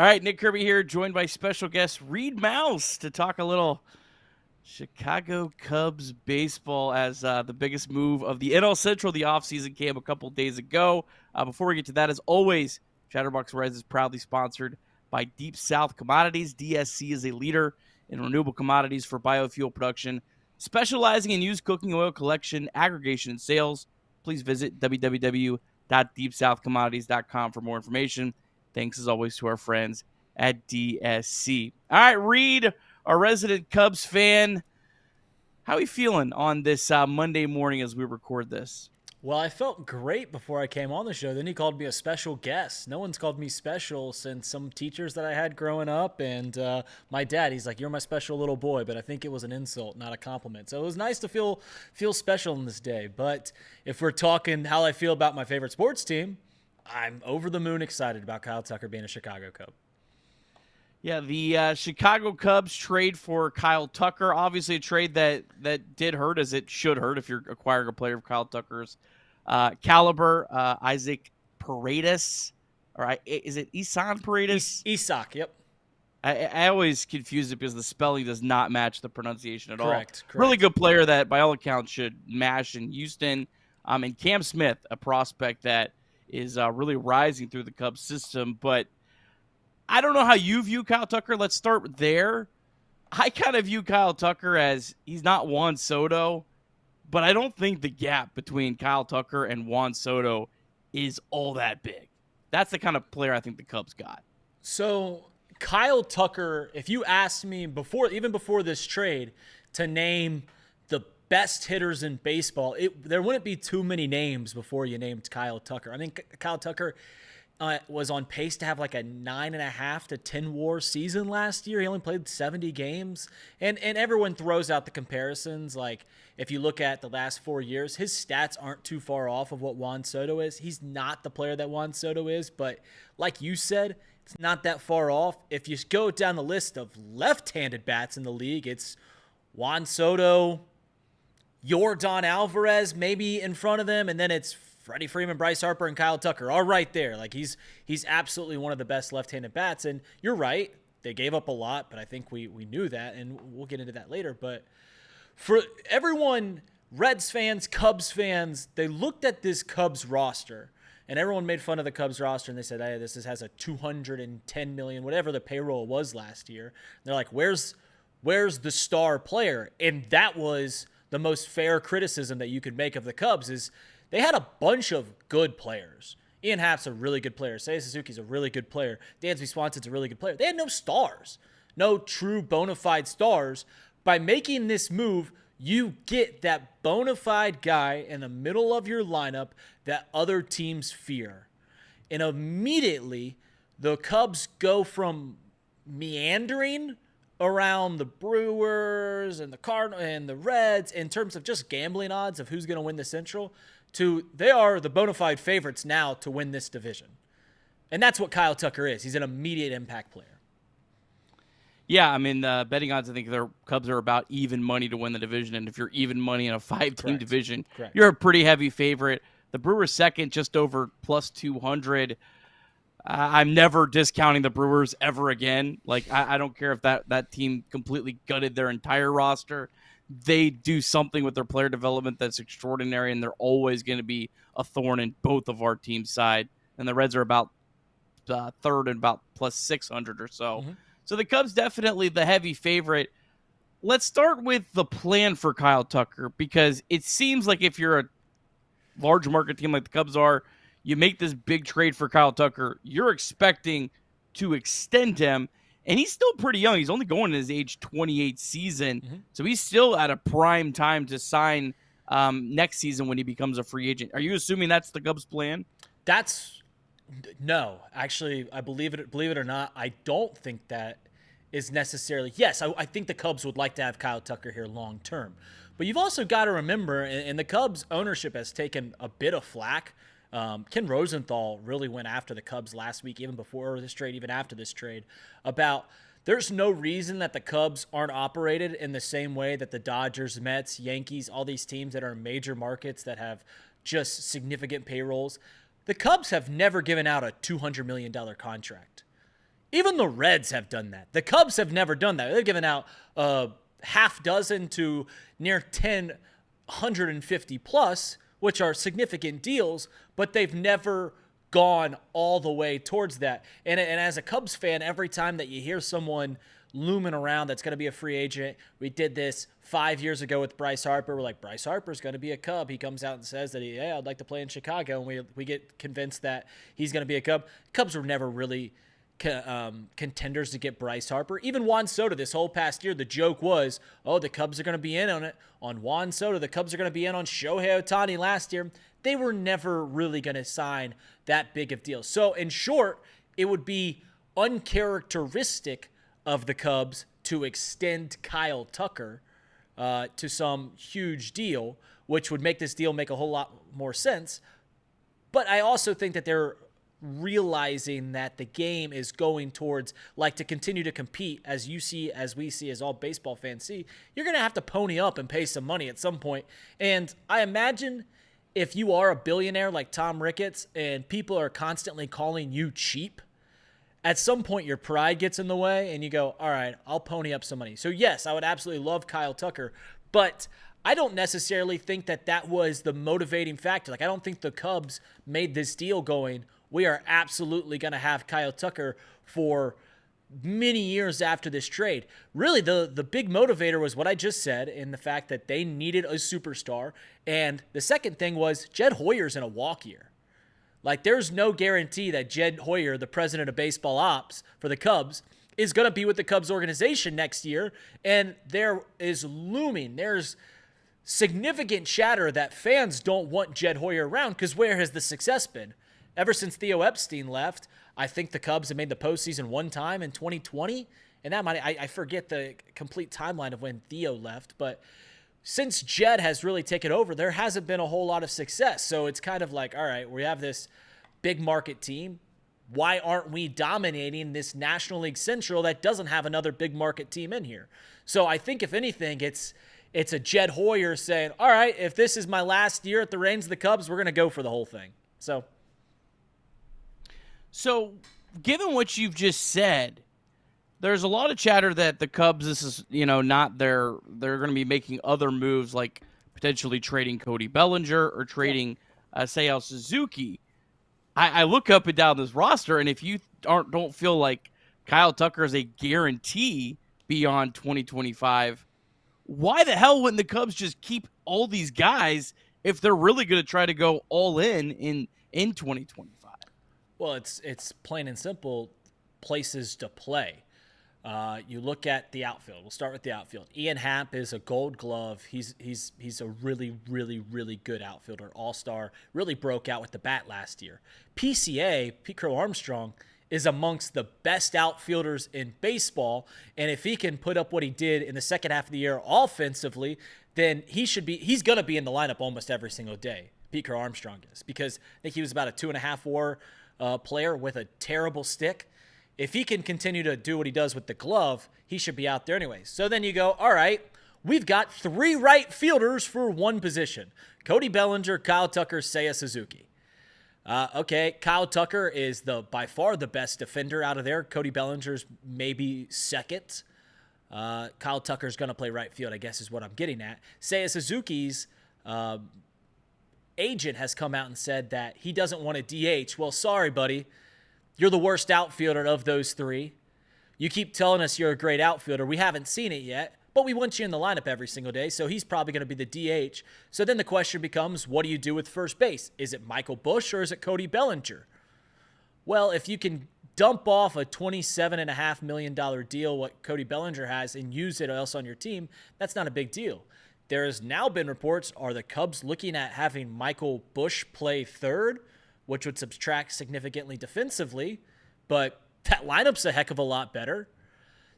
All right, Nick Kirby here, joined by special guest Reid Maus to talk a little Chicago Cubs baseball as the biggest move of the NL Central, the offseason came a couple days ago. Before we get to that, as always, Chatterbox Sports is proudly sponsored by Deep South Commodities. DSC is a leader in renewable commodities for biofuel production, specializing in used cooking oil collection, aggregation, and sales. Please visit www.deepsouthcommodities.com for more information. Thanks, as always, to our friends at DSC. All right, Reid, our resident Cubs fan, how are you feeling on this Monday morning as we record this? Well, I felt great before I came on the show. Then he called me a special guest. No one's called me special since some teachers that I had growing up. And my dad, he's like, "You're my special little boy." But I think it was an insult, not a compliment. So it was nice to feel special in this day. But if we're talking how I feel about my favorite sports team, I'm over the moon excited about Kyle Tucker being a Chicago Cub. Yeah, the Chicago Cubs trade for Kyle Tucker. Obviously a trade that did hurt, as it should hurt if you're acquiring a player of Kyle Tucker's caliber. Isaac Paredes, or is it Isan Paredes? Isak, yep. I always confuse it because the spelling does not match the pronunciation at all. Correct. Really good player that, by all accounts, should mash in Houston. And Cam Smith, a prospect that is really rising through the Cubs system. But I don't know how you view Kyle Tucker. Let's start there. I kind of view Kyle Tucker as he's not Juan Soto, but I don't think the gap between Kyle Tucker and Juan Soto is all that big. That's the kind of player I think the Cubs got. So Kyle Tucker, if you asked me even before this trade to name the best hitters in baseball, there wouldn't be too many names before you named Kyle Tucker. I mean, Kyle Tucker was on pace to have like a 9.5 to 10 WAR season last year. He only played 70 games. And everyone throws out the comparisons. Like, if you look at the last 4 years, his stats aren't too far off of what Juan Soto is. He's not the player that Juan Soto is, but like you said, it's not that far off. If you go down the list of left-handed bats in the league, it's Juan Soto, Yordan Alvarez maybe in front of them, and then it's Freddie Freeman, Bryce Harper, and Kyle Tucker all right there. Like, he's absolutely one of the best left-handed bats. And you're right, they gave up a lot, but I think we knew that, and we'll get into that later. But for everyone, Reds fans, Cubs fans, they looked at this Cubs roster, and everyone made fun of the Cubs roster, and they said, "Hey, this has a $210 million, whatever the payroll was last year." And they're like, "Where's the star player?" And that was the most fair criticism that you could make of the Cubs is they had a bunch of good players. Ian Happ's a really good player. Seiya Suzuki's a really good player. Dansby Swanson's a really good player. They had no stars, no true bona fide stars. By making this move, you get that bona fide guy in the middle of your lineup that other teams fear. And immediately, the Cubs go from meandering around the Brewers and the Cardinals and the Reds in terms of just gambling odds of who's going to win the Central to they are the bona fide favorites now to win this division. And that's what Kyle Tucker is. He's an immediate impact player. Yeah, I mean, betting odds, I think their Cubs are about even money to win the division. And if you're even money in a 5-team division, you're a pretty heavy favorite. The Brewers second, just over plus 200. I'm never discounting the Brewers ever again. Like, I don't care if that team completely gutted their entire roster. They do something with their player development that's extraordinary, and they're always going to be a thorn in both of our team's side. And the Reds are about third and about plus 600 or so. Mm-hmm. So the Cubs definitely the heavy favorite. Let's start with the plan for Kyle Tucker, because it seems like if you're a large market team like the Cubs are, you make this big trade for Kyle Tucker, you're expecting to extend him. And he's still pretty young. He's only going in his age 28 season. Mm-hmm. So he's still at a prime time to sign next season when he becomes a free agent. Are you assuming that's the Cubs' plan? No. Actually, I believe it or not, I don't think that is necessarily. Yes, I think the Cubs would like to have Kyle Tucker here long term. But you've also got to remember, and the Cubs ownership has taken a bit of flack. Ken Rosenthal really went after the Cubs last week, even before this trade, even after this trade, about there's no reason that the Cubs aren't operated in the same way that the Dodgers, Mets, Yankees, all these teams that are in major markets that have just significant payrolls. The Cubs have never given out a $200 million contract. Even the Reds have done that. The Cubs have never done that. They've given out half dozen to near 150 plus, which are significant deals, but they've never gone all the way towards that. And as a Cubs fan, every time that you hear someone looming around that's going to be a free agent, we did this 5 years ago with Bryce Harper. We're like, Bryce Harper's going to be a Cub. He comes out and says that, I'd like to play in Chicago, and we get convinced that he's going to be a Cub. Cubs were never really contenders to get Bryce Harper. Even Juan Soto this whole past year, the joke was, the Cubs are going to be in on it on Juan Soto. The Cubs are going to be in on Shohei Ohtani last year. They were never really going to sign that big of deal. So in short, it would be uncharacteristic of the Cubs to extend Kyle Tucker to some huge deal, which would make this deal make a whole lot more sense. But I also think that they're realizing that the game is going towards, like, to continue to compete, as you see, as we see, as all baseball fans see, you're going to have to pony up and pay some money at some point. And I imagine if you are a billionaire like Tom Ricketts and people are constantly calling you cheap, at some point your pride gets in the way and you go, all right, I'll pony up some money. So yes, I would absolutely love Kyle Tucker, but I don't necessarily think that that was the motivating factor. Like, I don't think the Cubs made this deal going, we are absolutely going to have Kyle Tucker for many years after this trade. Really, the big motivator was what I just said, in the fact that they needed a superstar. And the second thing was Jed Hoyer's in a walk year. Like, there's no guarantee that Jed Hoyer, the president of baseball ops for the Cubs, is going to be with the Cubs organization next year. And there's significant chatter that fans don't want Jed Hoyer around, because where has the success been? Ever since Theo Epstein left, I think the Cubs have made the postseason one time in 2020. And that I forget the complete timeline of when Theo left. But since Jed has really taken over, there hasn't been a whole lot of success. So it's kind of like, all right, we have this big market team. Why aren't we dominating this National League Central that doesn't have another big market team in here? So I think, if anything, it's a Jed Hoyer saying, all right, if this is my last year at the reins of the Cubs, we're going to go for the whole thing. So given what you've just said, there's a lot of chatter that the Cubs, this is, not they're going to be making other moves, like potentially trading Cody Bellinger or trading Seiya Suzuki. I look up and down this roster, and if you don't feel like Kyle Tucker is a guarantee beyond 2025, why the hell wouldn't the Cubs just keep all these guys if they're really going to try to go all in 2025? Well, it's plain and simple, places to play. You look at the outfield. We'll start with the outfield. Ian Happ is a Gold Glove. He's a really, really, really good outfielder, all-star. Really broke out with the bat last year. PCA, Pete Crow Armstrong, is amongst the best outfielders in baseball, and if he can put up what he did in the second half of the year offensively, then he's going to be in the lineup almost every single day. Pete Crow Armstrong is, because I think he was about a 2.5 WAR player with a terrible stick. If he can continue to do what he does with the glove, he should be out there anyways. So then you go, all right, we've got 3 right fielders for one position. Cody Bellinger, Kyle Tucker, Seiya Suzuki. Okay, Kyle Tucker is by far the best defender out of there. Cody Bellinger's maybe second. Kyle Tucker's going to play right field, I guess is what I'm getting at. Seiya Suzuki's agent has come out and said that he doesn't want a DH. Well, sorry, buddy. You're the worst outfielder of those 3. You keep telling us you're a great outfielder. We haven't seen it yet, but we want you in the lineup every single day, so he's probably going to be the DH. So then the question becomes, what do you do with first base? Is it Michael Busch or is it Cody Bellinger? Well, if you can dump off a $27.5 million deal, what Cody Bellinger has, and use it else on your team, that's not a big deal. There has now been reports, are the Cubs looking at having Michael Busch play third, which would subtract significantly defensively, but that lineup's a heck of a lot better.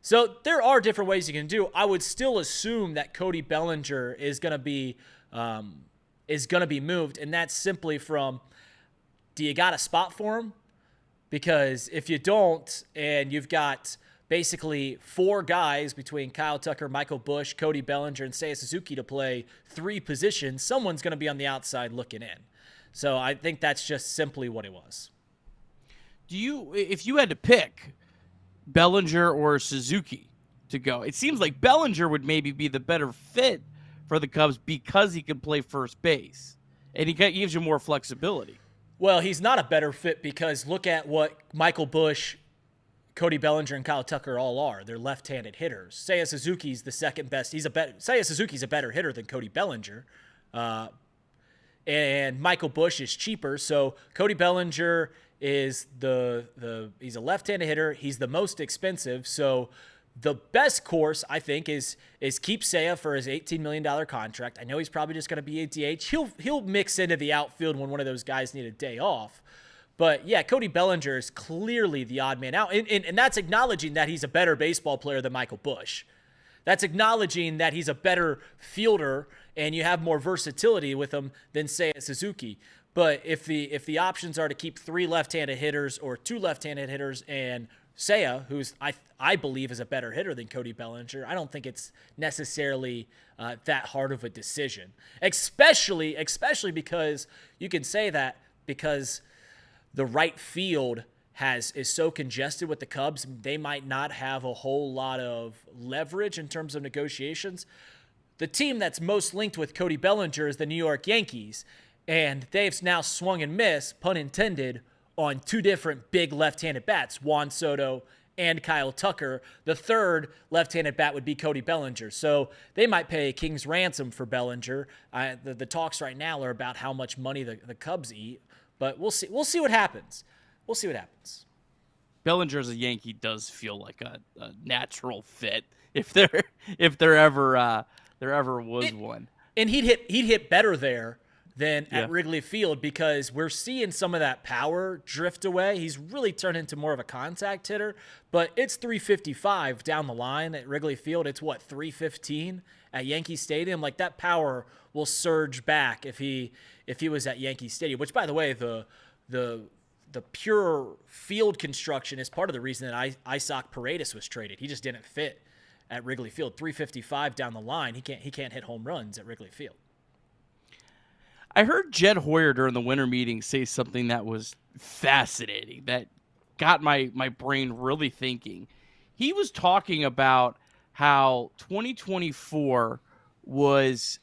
So there are different ways you can do. I would still assume that Cody Bellinger is going to be moved, and that's simply from, do you got a spot for him? Because if you don't, and you've got basically 4 guys between Kyle Tucker, Michael Busch, Cody Bellinger, and Seiya Suzuki to play 3 positions, someone's going to be on the outside looking in. So I think that's just simply what it was. If you had to pick, Bellinger or Suzuki to go. It seems like Bellinger would maybe be the better fit for the Cubs because he can play first base, and he gives you more flexibility. Well, he's not a better fit because look at what Michael Busch, Cody Bellinger, and Kyle Tucker all are. They're left-handed hitters. Seiya Suzuki's the second best. Seiya Suzuki's a better hitter than Cody Bellinger. And Michael Busch is cheaper. So Cody Bellinger is he's a left-handed hitter. He's the most expensive. So the best course, I think, is keep Seiya for his $18 million contract. I know he's probably just going to be a DH. He'll mix into the outfield when one of those guys need a day off. But, yeah, Cody Bellinger is clearly the odd man out. And that's acknowledging that he's a better baseball player than Michael Busch. That's acknowledging that he's a better fielder and you have more versatility with him than, say, a Suzuki. But if the options are to keep 3 left-handed hitters or 2 left-handed hitters and Seiya, who's I believe is a better hitter than Cody Bellinger, I don't think it's necessarily that hard of a decision. Especially because you can say that because the right field is so congested with the Cubs, they might not have a whole lot of leverage in terms of negotiations. The team that's most linked with Cody Bellinger is the New York Yankees, and they've now swung and missed, pun intended, on 2 different big left-handed bats, Juan Soto and Kyle Tucker. The third left-handed bat would be Cody Bellinger. So they might pay a king's ransom for Bellinger. The talks right now are about how much money the Cubs eat, but we'll see. We'll see what happens. We'll see what happens. Bellinger as a Yankee does feel like a natural fit if there ever was one. And he'd hit better there than at Wrigley Field because we're seeing some of that power drift away. He's really turned into more of a contact hitter, but it's 355 down the line at Wrigley Field. It's 315 at Yankee Stadium. Like that power will surge back if he was at Yankee Stadium, which by the way, the pure field construction is part of the reason that Isaac Paredes was traded. He just didn't fit at Wrigley Field. 355 down the line. He can't hit home runs at Wrigley Field. I heard Jed Hoyer during the winter meeting say something that was fascinating, that got my brain really thinking. He was talking about how 2024 was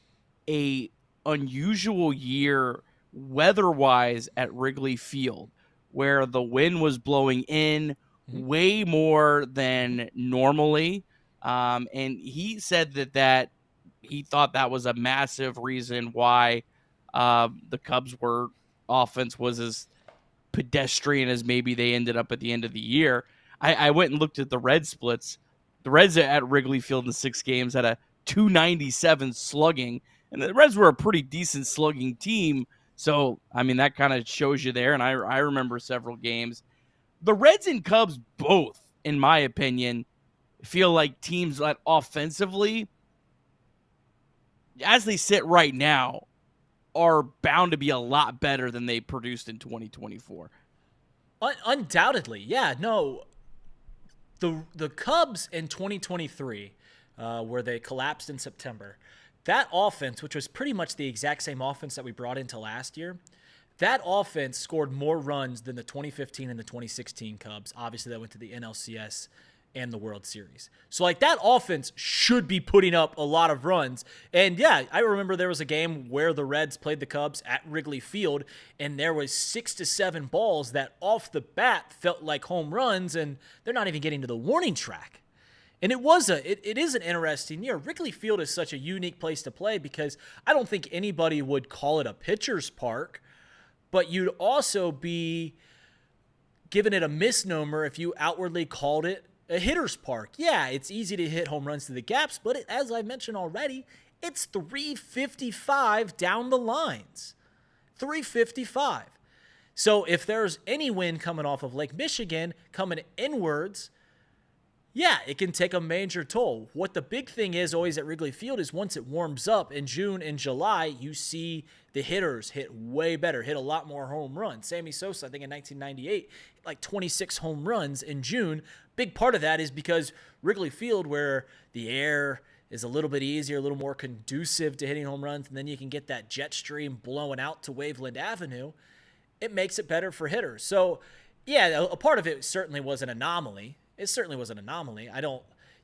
a unusual year weather-wise at Wrigley Field, where the wind was blowing in way more than normally. And he said that he thought that was a massive reason why the Cubs' offense was as pedestrian as maybe they ended up at the end of the year. I went and looked at the Reds splits. The Reds at Wrigley Field in 6 games had a 297 slugging, and the Reds were a pretty decent slugging team. So, I mean, that kind of shows you there, and I remember several games. The Reds and Cubs both, in my opinion, feel like teams that offensively, as they sit right now, are bound to be a lot better than they produced in 2024. Undoubtedly, yeah. No, the Cubs in 2023, where they collapsed in September, that offense, which was pretty much the exact same offense that we brought into last year, that offense scored more runs than the 2015 and the 2016 Cubs. Obviously, that went to the NLCS and the World Series. So, like, that offense should be putting up a lot of runs. And, yeah, I remember there was a game where the Reds played the Cubs at Wrigley Field, and there was 6 to 7 balls that off the bat felt like home runs, and they're not even getting to the warning track. And it is an interesting year. Wrigley Field is such a unique place to play because I don't think anybody would call it a pitcher's park, but you'd also be giving it a misnomer if you outwardly called it a hitter's park. Yeah, it's easy to hit home runs to the gaps, but as I mentioned already, it's 355 down the lines. 355. So if there's any wind coming off of Lake Michigan coming inwards, yeah, it can take a major toll. What the big thing is always at Wrigley Field is once it warms up in June and July, you see the hitters hit way better, hit a lot more home runs. Sammy Sosa, I think in 1998, like 26 home runs in June. Big part of that is because Wrigley Field, where the air is a little bit easier, a little more conducive to hitting home runs, and then you can get that jet stream blowing out to Waveland Avenue, it makes it better for hitters. So, yeah, a part of it certainly was an anomaly. it certainly was an anomaly.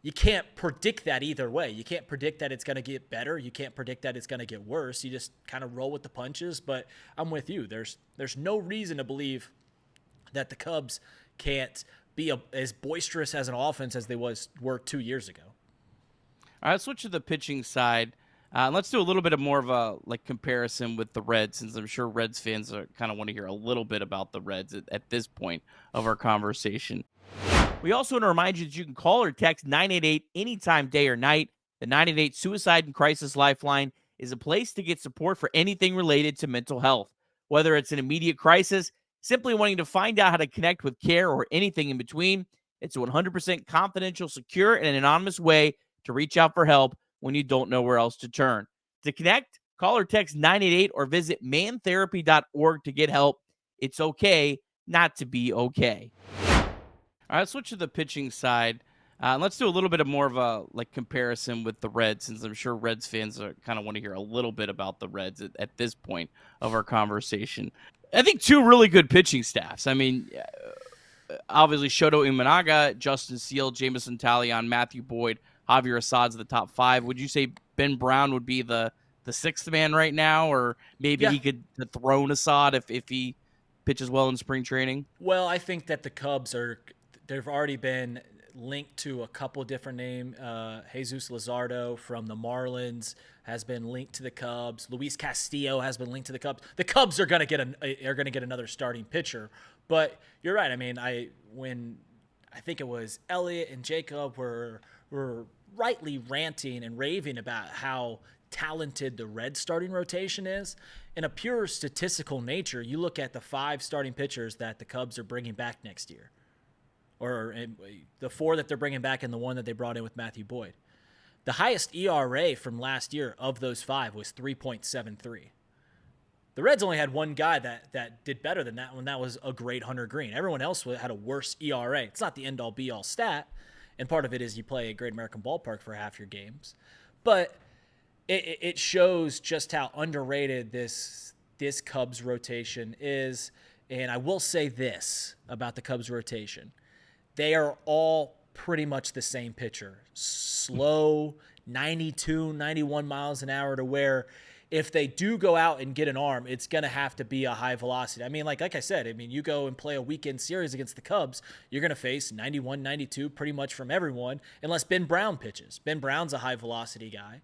You can't predict that either way. You can't predict that it's going to get better. You can't predict that it's going to get worse. You just kind of roll with the punches. But I'm with you. There's no reason to believe that the Cubs can't be as boisterous as an offense as they were 2 years ago. All right, let's switch to the pitching side. Let's do a little bit of more of a comparison with the Reds, since I'm sure Reds fans kind of want to hear a little bit about the Reds at this point of our conversation. We also want to remind you that you can call or text 988 anytime, day or night. The 988 Suicide and Crisis Lifeline is a place to get support for anything related to mental health. Whether it's an immediate crisis, simply wanting to find out how to connect with care, or anything in between, it's a 100% confidential, secure, and anonymous way to reach out for help when you don't know where else to turn. To connect, call or text 988 or visit mantherapy.org to get help. It's okay not to be okay. All right, let's switch to the pitching side. Let's do a little bit of more of a comparison with the Reds, since I'm sure Reds fans kind of want to hear a little bit about the Reds at this point of our conversation. I think two really good pitching staffs. I mean, obviously Shoto Imanaga, Justin Steele, Jameson Taillon, Matthew Boyd, Javier Assad's the top five. Would you say Ben Brown would be the sixth man right now, or maybe he could dethrone Assad if he pitches well in spring training? Well, I think that the Cubs they've already been linked to a couple different names. Jesus Luzardo from the Marlins has been linked to the Cubs. Luis Castillo has been linked to the Cubs. The Cubs are going to get another starting pitcher. But you're right. I mean, when I think it was Elliott and Jacob were rightly ranting and raving about how talented the Reds starting rotation is. In a pure statistical nature, you look at the 5 starting pitchers that the Cubs are bringing back next year, or the 4 that they're bringing back and the one that they brought in with Matthew Boyd. The highest ERA from last year of those 5 was 3.73. The Reds only had one guy that did better than that, when that was a great Hunter Green. Everyone else had a worse ERA. It's not the end-all, be-all stat, and part of it is you play a Great American Ballpark for half your games. But it shows just how underrated this Cubs rotation is. And I will say this about the Cubs rotation. They are all pretty much the same pitcher. Slow, 92, 91 miles an hour, to where if they do go out and get an arm, it's going to have to be a high velocity. I mean, like I said, you go and play a weekend series against the Cubs, you're going to face 91, 92 pretty much from everyone, unless Ben Brown pitches. Ben Brown's a high velocity guy.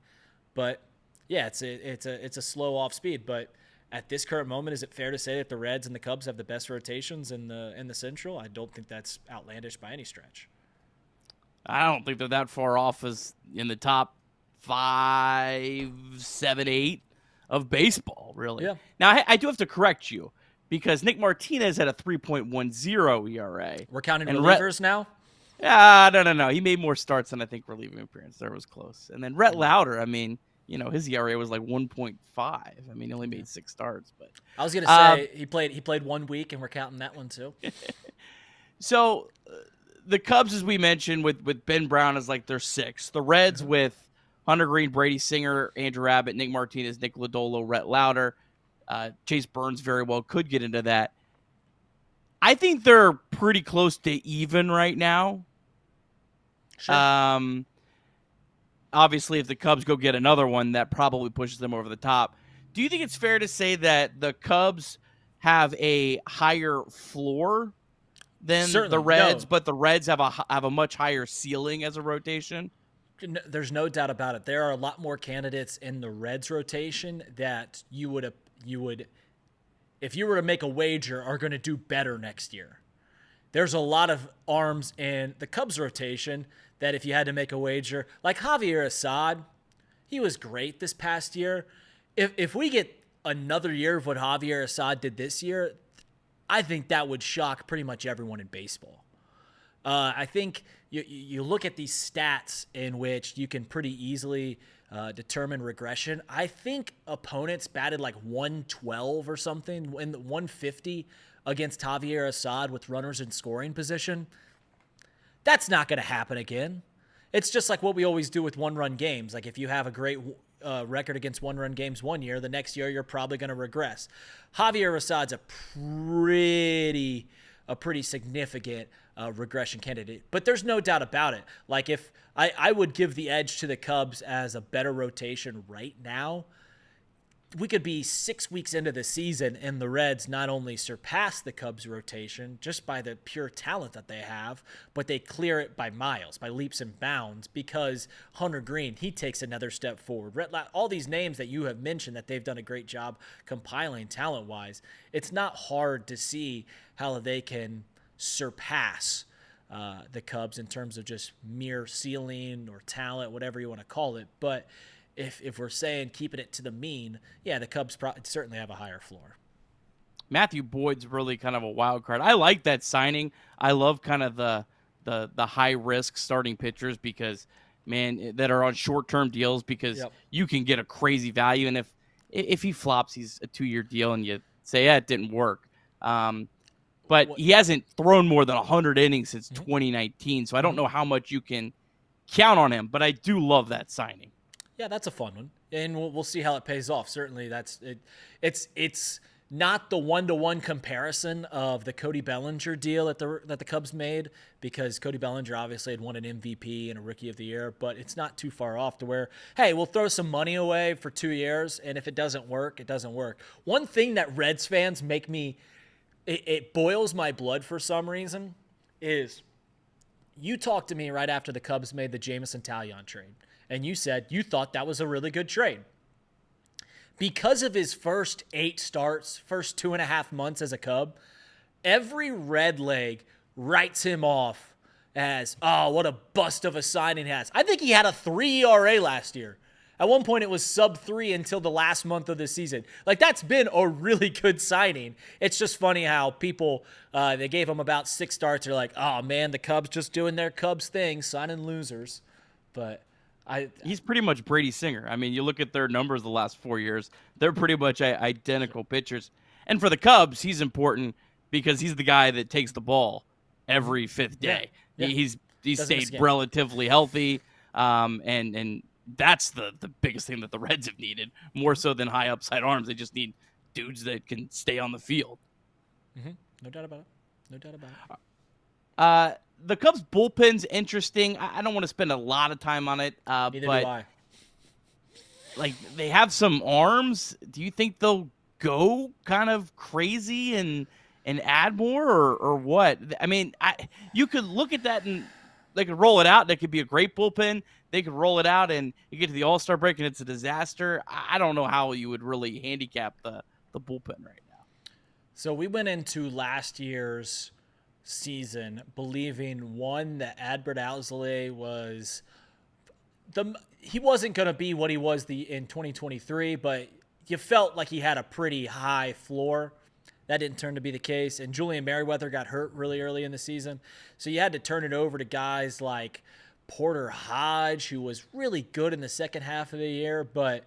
But yeah, it's a slow off speed. But at this current moment, is it fair to say that the Reds and the Cubs have the best rotations in the Central? I don't think that's outlandish by any stretch. I don't think they're that far off as in the top 5, 7, 8 of baseball, really. Yeah. Now, I do have to correct you, because Nick Martinez had a 3.10 ERA. We're counting relievers now? No. He made more starts than I think relieving appearance. There was close. And then Rhett Lauder, his ERA was like 1.5. He only made 6 starts. But I was going to say he played 1 week, and we're counting that one too. So the Cubs, as we mentioned, with Ben Brown as like their 6th. The Reds with Hunter Green, Brady Singer, Andrew Abbott, Nick Martinez, Nick Lodolo, Rhett Lauder. Chase Burns very well could get into that. I think they're pretty close to even right now. Sure. Obviously, if the Cubs go get another one, that probably pushes them over the top. Do you think it's fair to say that the Cubs have a higher floor than the Reds, but the Reds have a much higher ceiling as a rotation? There's no doubt about it. There are a lot more candidates in the Reds rotation that you would, if you were to make a wager, are going to do better next year. There's a lot of arms in the Cubs rotation that if you had to make a wager, like Javier Assad, he was great this past year. If we get another year of what Javier Assad did this year, I think that would shock pretty much everyone in baseball. I think you look at these stats in which you can pretty easily determine regression. I think opponents batted like 112 or something, in the 150 against Javier Assad with runners in scoring position. That's not going to happen again. It's just like what we always do with one-run games. Like if you have a great record against one-run games one year, the next year you're probably going to regress. Javier Assad's a pretty significant regression candidate. But there's no doubt about it. Like, if I would give the edge to the Cubs as a better rotation right now, we could be 6 weeks into the season and the Reds not only surpass the Cubs rotation just by the pure talent that they have, but they clear it by miles, by leaps and bounds, because Hunter Green, he takes another step forward. All these names that you have mentioned that they've done a great job compiling talent-wise, it's not hard to see how they can surpass the Cubs in terms of just mere ceiling or talent, whatever you want to call it. But if we're saying keeping it to the mean, yeah, the Cubs certainly have a higher floor. Matthew Boyd's really kind of a wild card. I like that signing. I love kind of the high risk starting pitchers because, man, that are on short term deals because you can get a crazy value. And if he flops, he's a 2-year deal, and you say, yeah, it didn't work. But he hasn't thrown more than 100 innings since 2019, so I don't know how much you can count on him. But I do love that signing. Yeah, that's a fun one, and we'll see how it pays off. Certainly, that's it. It's not the 1-to-1 comparison of the Cody Bellinger deal that the Cubs made, because Cody Bellinger obviously had won an MVP and a Rookie of the Year, but it's not too far off to where, hey, we'll throw some money away for 2 years, and if it doesn't work, it doesn't work. One thing that Reds fans make me, it boils my blood for some reason, is you talked to me right after the Cubs made the Jameson Taillon trade. And you said you thought that was a really good trade. Because of his first 8 starts, first 2.5 months as a Cub, every Red leg writes him off as, oh, what a bust of a signing he has. I think he had a 3 ERA last year. At one point, it was sub-3 until the last month of the season. Like, that's been a really good signing. It's just funny how people, they gave him about 6 starts. They're like, oh, man, the Cubs just doing their Cubs thing, signing losers. But he's pretty much Brady Singer. I mean, you look at their numbers the last 4 years, they're pretty much identical pitchers. And for the Cubs, he's important because he's the guy that takes the ball every 5th day. Yeah. He's stayed relatively healthy, and that's the biggest thing that the Reds have needed, more so than high upside arms. They just need dudes that can stay on the field. Mm-hmm. No doubt about it. The Cubs bullpen's interesting. I don't want to spend a lot of time on it, Neither do I. Like, they have some arms. Do you think they'll go kind of crazy and add more, or what? I mean, you could look at that and they could roll it out. That could be a great bullpen. They could roll it out and you get to the All-Star break and it's a disaster. I don't know how you would really handicap the bullpen right now. So we went into last year's season believing, one, that Adbert Alzolay he wasn't going to be what he was in 2023, but you felt like he had a pretty high floor. That didn't turn to be the case, and Julian Merriweather got hurt really early in the season, so you had to turn it over to guys like Porter Hodge, who was really good in the second half of the year. But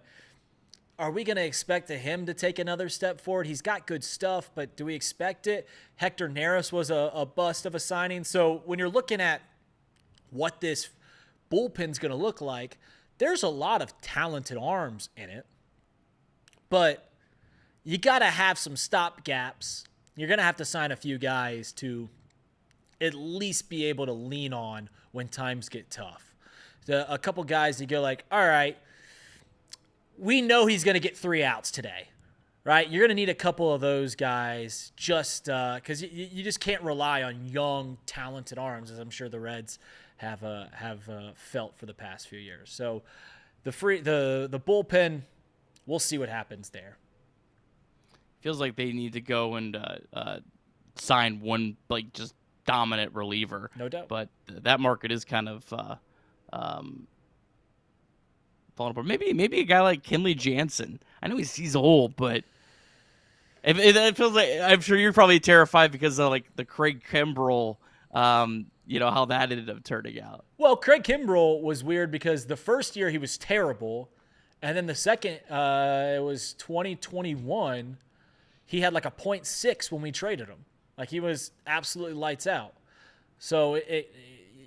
are we going to expect him to take another step forward? He's got good stuff, but do we expect it? Hector Neris was a bust of a signing. So when you're looking at what this bullpen's going to look like, there's a lot of talented arms in it, but you got to have some stop gaps. You're going to have to sign a few guys to at least be able to lean on when times get tough. A couple guys you go like, all right, we know he's going to get 3 outs today, right? You're going to need a couple of those guys just because you just can't rely on young, talented arms, as I'm sure the Reds have felt for the past few years. So the bullpen, we'll see what happens there. Feels like they need to go and sign one just dominant reliever. No doubt. But that market is kind of falling apart. Maybe a guy like Kenley Jansen. I know he's old, but it feels like, I'm sure you're probably terrified because of the Craig Kimbrell, how that ended up turning out. Well, Craig Kimbrell was weird because the first year he was terrible, and then the second, it was 2021, he had a 0.6 when we traded him. He was absolutely lights out. So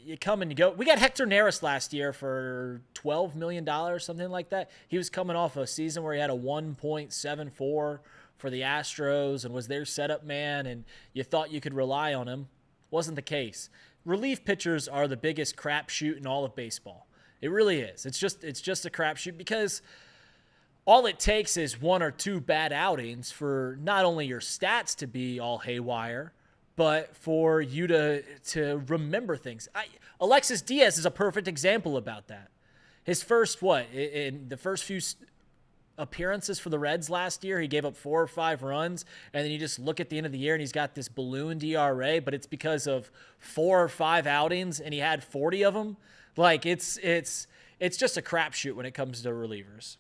you come and you go. We got Hector Neris last year for $12 million, something like that. He was coming off a season where he had a 1.74 for the Astros and was their setup man, and you thought you could rely on him. Wasn't the case. Relief pitchers are the biggest crapshoot in all of baseball. It really is. It's just a crapshoot because all it takes is 1 or 2 bad outings for not only your stats to be all haywire, but for you to remember things. Alexis Diaz is a perfect example about that. His first, in the first few appearances for the Reds last year, he gave up 4 or 5 runs, and then you just look at the end of the year and he's got this balloon ERA, but it's because of 4 or 5 outings and he had 40 of them. Like it's just a crapshoot when it comes to relievers.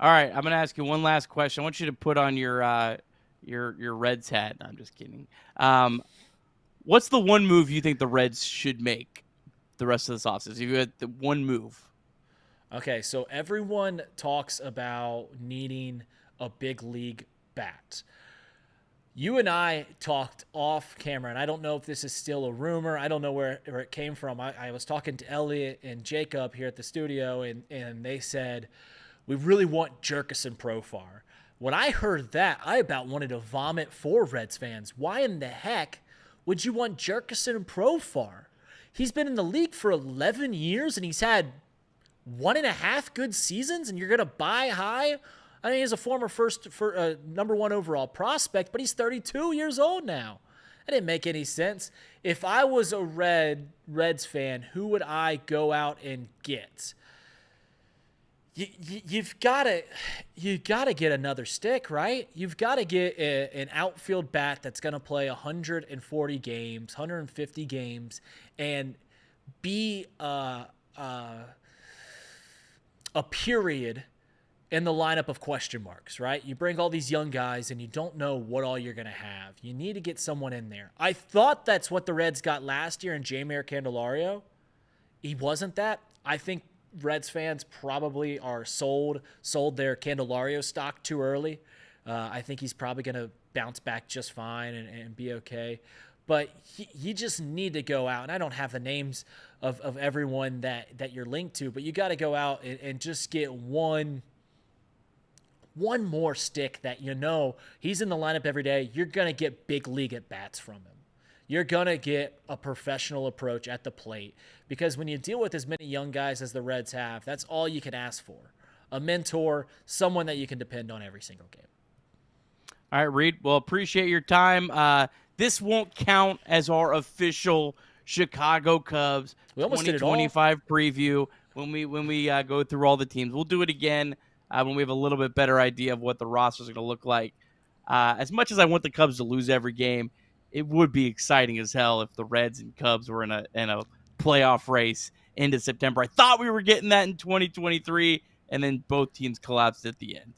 All right, I'm gonna ask you one last question. I want you to put on your Reds hat. No, I'm just kidding. What's the one move you think the Reds should make the rest of this offseason? If you had the one move. Okay, so everyone talks about needing a big league bat. You and I talked off camera, and I don't know if this is still a rumor. I don't know where it came from. I was talking to Elliot and Jacob here at the studio, and they said, we really want Jurkison Profar. When I heard that, I about wanted to vomit for Reds fans. Why in the heck would you want Jurkison Profar? He's been in the league for 11 years, and he's had 1.5 good seasons, and you're going to buy high? I mean, he's a former number 1 overall prospect, but he's 32 years old now. That didn't make any sense. If I was a Reds fan, who would I go out and get? You've got to get another stick, right? You've got to get an outfield bat that's going to play 140 games, 150 games, and be a period in the lineup of question marks, right? You bring all these young guys and you don't know what all you're going to have. You need to get someone in there. I thought that's what the Reds got last year in Jeimer Candelario. He wasn't that. I think Reds fans probably are sold their Candelario stock too early. I think he's probably going to bounce back just fine and be okay. But you just need to go out, and I don't have the names of everyone that you're linked to, but you got to go out and just get one more stick that he's in the lineup every day. You're going to get big league at bats from him. You're going to get a professional approach at the plate because when you deal with as many young guys as the Reds have, that's all you can ask for. A mentor, someone that you can depend on every single game. All right, Reid. Well, appreciate your time. This won't count as our official Chicago Cubs 2025 preview when we go through all the teams. We'll do it again when we have a little bit better idea of what the rosters are going to look like. As much as I want the Cubs to lose every game, it would be exciting as hell if the Reds and Cubs were in a playoff race into September. I thought we were getting that in 2023, and then both teams collapsed at the end.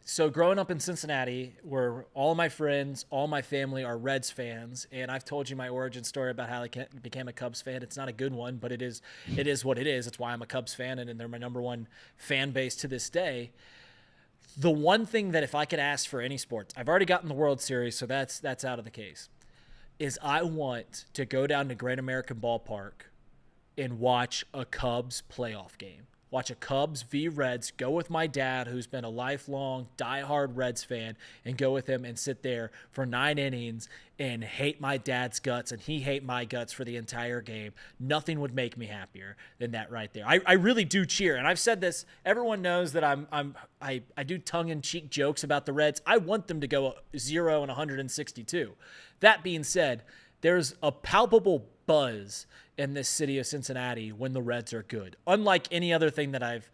So growing up in Cincinnati, where all my friends, all my family are Reds fans, and I've told you my origin story about how I became a Cubs fan. It's not a good one, but it is what it is. It's why I'm a Cubs fan, and they're my number 1 fan base to this day. The one thing that if I could ask for any sports, I've already gotten the World Series, so that's out of the case, is I want to go down to Great American Ballpark and watch a Cubs playoff game. Watch a Cubs v. Reds, go with my dad, who's been a lifelong diehard Reds fan, and go with him and sit there for 9 innings and hate my dad's guts and he hate my guts for the entire game. Nothing would make me happier than that right there. I really do cheer, and I've said this. Everyone knows that I do tongue-in-cheek jokes about the Reds. I want them to go 0-162. That being said, there's a palpable buzz in this city of Cincinnati when the Reds are good, unlike any other thing that I've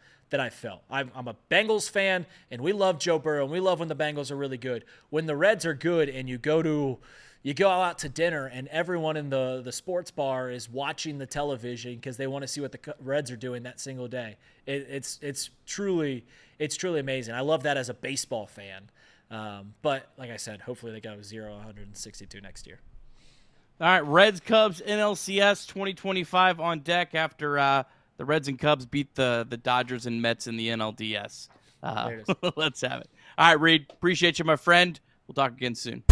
felt. I'm a Bengals fan, and we love Joe Burrow, and we love when the Bengals are really good. When the Reds are good, and you go out to dinner, and everyone in the sports bar is watching the television because they want to see what the Reds are doing that single day. It's truly amazing. I love that as a baseball fan. But like I said, hopefully they go 0-162 next year. All right, Reds, Cubs, NLCS 2025 on deck after the Reds and Cubs beat the Dodgers and Mets in the NLDS. Let's have it. All right, Reid, appreciate you, my friend. We'll talk again soon.